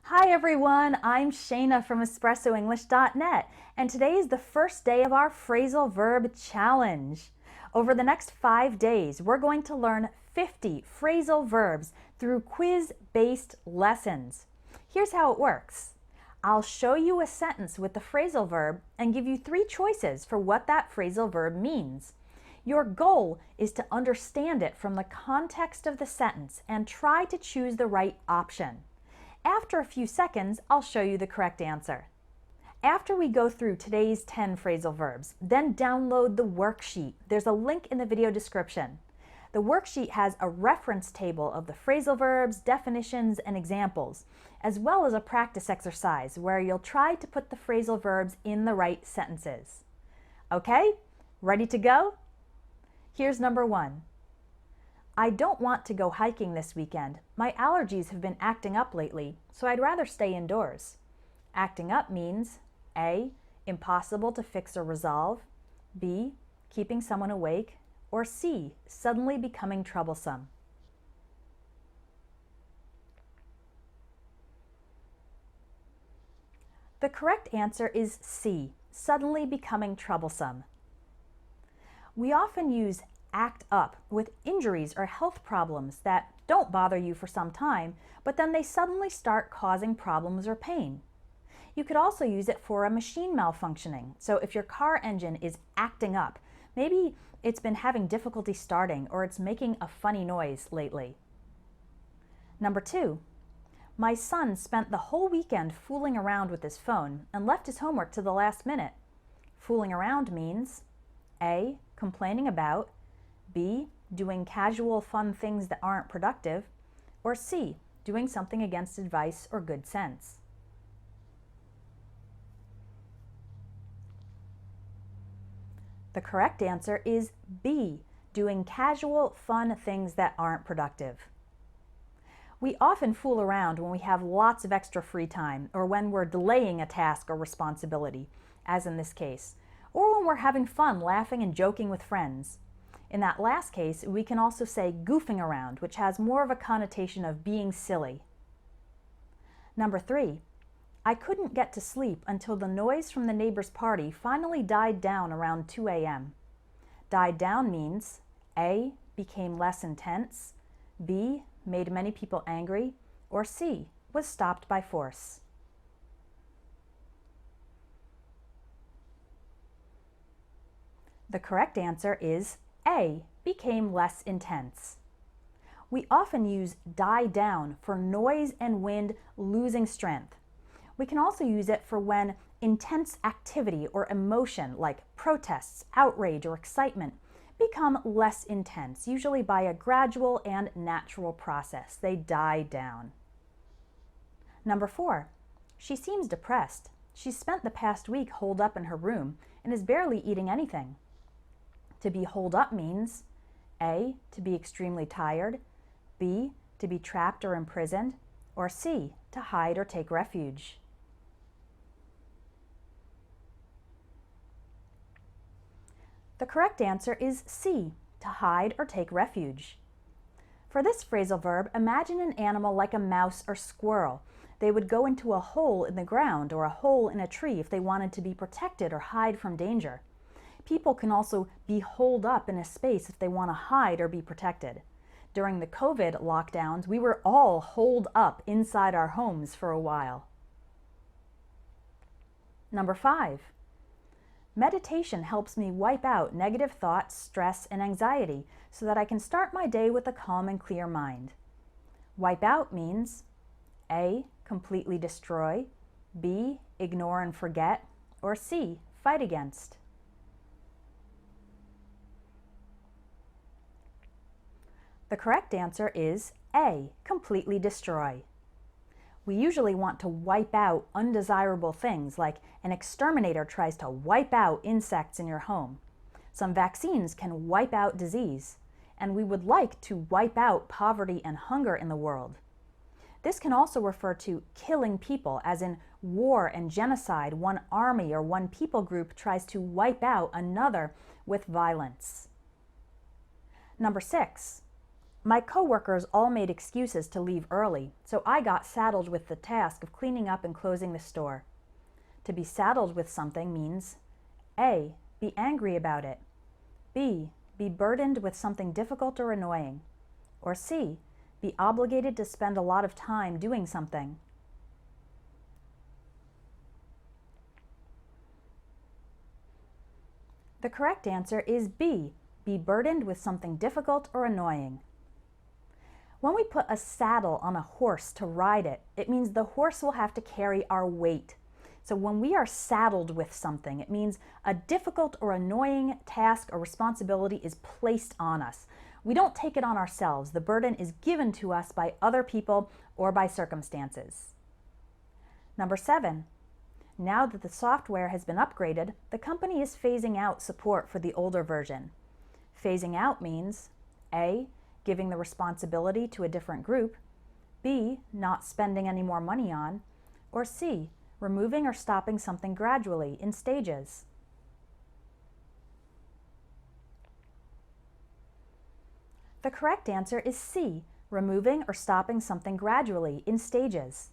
Hi everyone, I'm Shayna from EspressoEnglish.net, and today is the first day of our Phrasal Verb Challenge. Over the next 5 days, we're going to learn 50 phrasal verbs through quiz-based lessons. Here's how it works. I'll show you a sentence with the phrasal verb and give you 3 choices for what that phrasal verb means. Your goal is to understand it from the context of the sentence and try to choose the right option. After a few seconds, I'll show you the correct answer. After we go through today's 10 phrasal verbs, then download the worksheet. There's a link in the video description. The worksheet has a reference table of the phrasal verbs, definitions, and examples, as well as a practice exercise where you'll try to put the phrasal verbs in the right sentences. Okay, ready to go? Here's number 1. I don't want to go hiking this weekend. My allergies have been acting up lately, so I'd rather stay indoors. Acting up means A. Impossible to fix or resolve, B. Keeping someone awake, or C. Suddenly becoming troublesome. The correct answer is C. Suddenly becoming troublesome. We often use act up with injuries or health problems that don't bother you for some time, but then they suddenly start causing problems or pain. You could also use it for a machine malfunctioning. So if your car engine is acting up, maybe it's been having difficulty starting or it's making a funny noise lately. Number 2, my son spent the whole weekend fooling around with his phone and left his homework to the last minute. Fooling around means A. Complaining about, B. Doing casual, fun things that aren't productive, or C. Doing something against advice or good sense. The correct answer is B. Doing casual, fun things that aren't productive. We often fool around when we have lots of extra free time or when we're delaying a task or responsibility, as in this case, or when we're having fun laughing and joking with friends. In that last case, we can also say goofing around, which has more of a connotation of being silly. Number 3, I couldn't get to sleep until the noise from the neighbor's party finally died down around 2 a.m. Died down means A. Became less intense, B. Made many people angry, or C. Was stopped by force. The correct answer is A. Became less intense. We often use die down for noise and wind losing strength. We can also use it for when intense activity or emotion like protests, outrage, or excitement become less intense, usually by a gradual and natural process. They die down. Number 4, she seems depressed. She's spent the past week holed up in her room and is barely eating anything. To be holed up means A. To be extremely tired, B. To be trapped or imprisoned, or C. To hide or take refuge. The correct answer is C. To hide or take refuge. For this phrasal verb, imagine an animal like a mouse or squirrel. They would go into a hole in the ground or a hole in a tree if they wanted to be protected or hide from danger. People can also be holed up in a space if they want to hide or be protected. During the COVID lockdowns, we were all holed up inside our homes for a while. Number 5, meditation helps me wipe out negative thoughts, stress, and anxiety so that I can start my day with a calm and clear mind. Wipe out means A. Completely destroy, B. Ignore and forget, or C. Fight against. The correct answer is A. Completely destroy. We usually want to wipe out undesirable things, like an exterminator tries to wipe out insects in your home. Some vaccines can wipe out disease, and we would like to wipe out poverty and hunger in the world. This can also refer to killing people, as in war and genocide. One army or one people group tries to wipe out another with violence. Number 6, My coworkers all made excuses to leave early, so I got saddled with the task of cleaning up and closing the store. To be saddled with something means A. Be angry about it. B. Be burdened with something difficult or annoying. Or C. Be obligated to spend a lot of time doing something. The correct answer is B. Be burdened with something difficult or annoying. When we put a saddle on a horse to ride it, it means the horse will have to carry our weight. So when we are saddled with something, it means a difficult or annoying task or responsibility is placed on us. We don't take it on ourselves. The burden is given to us by other people or by circumstances. Number 7. Now that the software has been upgraded, the company is phasing out support for the older version. Phasing out means A. Giving the responsibility to a different group, B. Not spending any more money on, or C. Removing or stopping something gradually in stages. The correct answer is C. Removing or stopping something gradually in stages.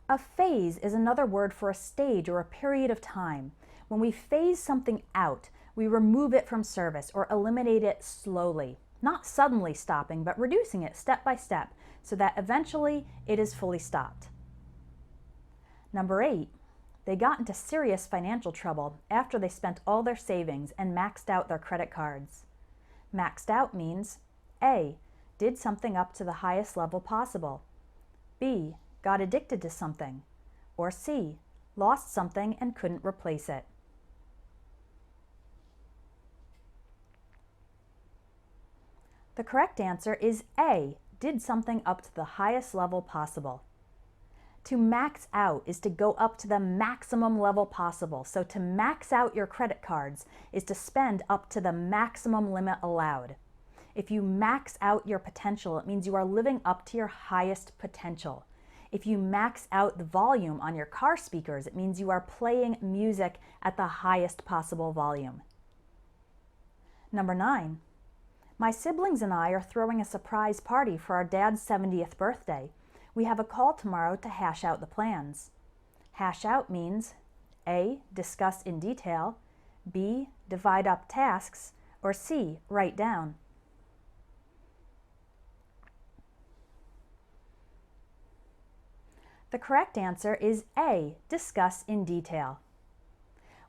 A phase is another word for a stage or a period of time. When we phase something out, we remove it from service or eliminate it slowly. Not suddenly stopping, but reducing it step by step so that eventually it is fully stopped. Number 8, they got into serious financial trouble after they spent all their savings and maxed out their credit cards. Maxed out means A. Did something up to the highest level possible. B. Got addicted to something. Or C. Lost something and couldn't replace it. The correct answer is A. Did something up to the highest level possible. To max out is to go up to the maximum level possible. So to max out your credit cards is to spend up to the maximum limit allowed. If you max out your potential, it means you are living up to your highest potential. If you max out the volume on your car speakers, it means you are playing music at the highest possible volume. Number 9. My siblings and I are throwing a surprise party for our dad's 70th birthday. We have a call tomorrow to hash out the plans. Hash out means A. Discuss in detail, B. Divide up tasks, or C. Write down. The correct answer is A. Discuss in detail.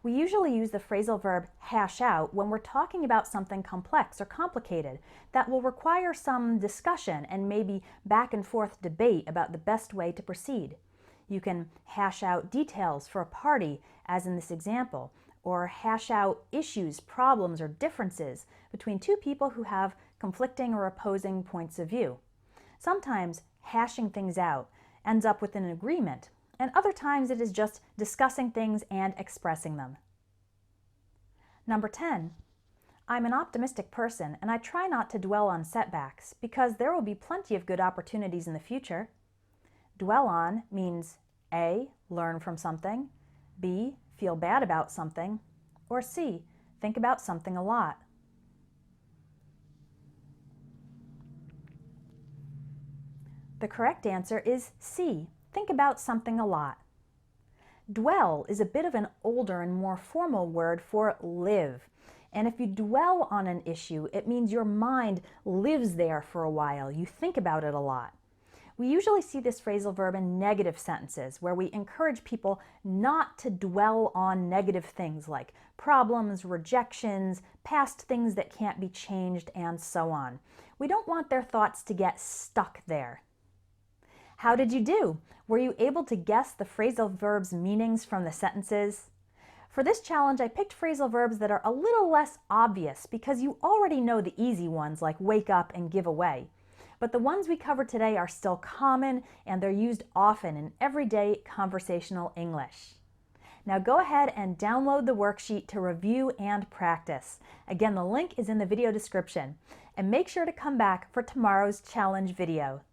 We usually use the phrasal verb hash out when we're talking about something complex or complicated that will require some discussion and maybe back and forth debate about the best way to proceed. You can hash out details for a party, as in this example, or hash out issues, problems, or differences between two people who have conflicting or opposing points of view. Sometimes hashing things out ends up with an agreement, and other times it is just discussing things and expressing them. Number 10. I'm an optimistic person and I try not to dwell on setbacks because there will be plenty of good opportunities in the future. Dwell on means A. Learn from something, B. Feel bad about something, or C. Think about something a lot. The correct answer is C. Think about something a lot. Dwell is a bit of an older and more formal word for live. And if you dwell on an issue, it means your mind lives there for a while. You think about it a lot. We usually see this phrasal verb in negative sentences where we encourage people not to dwell on negative things like problems, rejections, past things that can't be changed, and so on. We don't want their thoughts to get stuck there. How did you do? Were you able to guess the phrasal verbs' meanings from the sentences? For this challenge, I picked phrasal verbs that are a little less obvious because you already know the easy ones like wake up and give away. But the ones we covered today are still common and they're used often in everyday conversational English. Now go ahead and download the worksheet to review and practice. Again, the link is in the video description. And make sure to come back for tomorrow's challenge video.